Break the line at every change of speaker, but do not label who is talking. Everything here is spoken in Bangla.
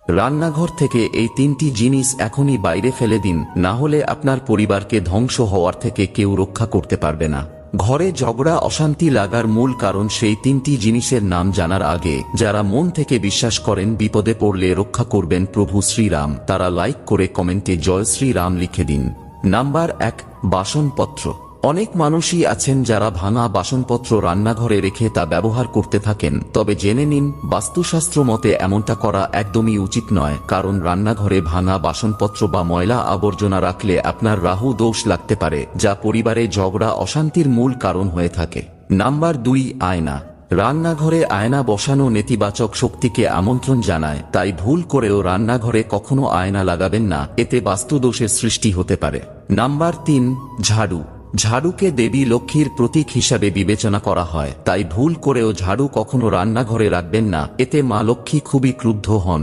রান্নাঘর থেকে এই তিনটি জিনিস এখনই বাইরে ফেলে দিন, না হলে আপনার পরিবারকে ধ্বংস হওয়ার থেকে কেউ রক্ষা করতে পারবে না। ঘরে ঝগড়া অশান্তি লাগার মূল কারণ সেই তিনটি জিনিসের নাম জানার আগে যারা মন থেকে বিশ্বাস করেন বিপদে পড়লে রক্ষা করবেন প্রভু শ্রীরাম, তারা লাইক করে কমেন্টে জয় শ্রীরাম লিখে দিন। নাম্বার 1, বাসনপত্র। অনেক মানুষই আছেন যারা ভাঙা বাসনপত্র রান্নাঘরে রেখে তা ব্যবহার করতে থাকেন, তবে জেনে নিন বাস্তুশাস্ত্র মতে এমনটা করা একদমই উচিত নয়, কারণ রান্নাঘরে ভাঙা বাসনপত্র বা ময়লা আবর্জনা রাখলে আপনার রাহু দোষ লাগতে পারে, যা পরিবারে ঝগড়া অশান্তির মূল কারণ হয়ে থাকে। নাম্বার 2, আয়না। রান্নাঘরে আয়না বসানো নেতিবাচক শক্তিকে আমন্ত্রণ জানায়, তাই ভুল করেও রান্নাঘরে কখনো আয়না লাগাবেন না, এতে বাস্তুদোষের সৃষ্টি হতে পারে। নাম্বার 3, ঝাড়ু। ঝাড়ুকে দেবী লক্ষ্মীর প্রতীক হিসাবে বিবেচনা করা হয়, তাই ভুল করেও ঝাড়ু কখনো রান্নাঘরে রাখবেন না, এতে মা লক্ষ্মী খুবই ক্রুদ্ধ হন।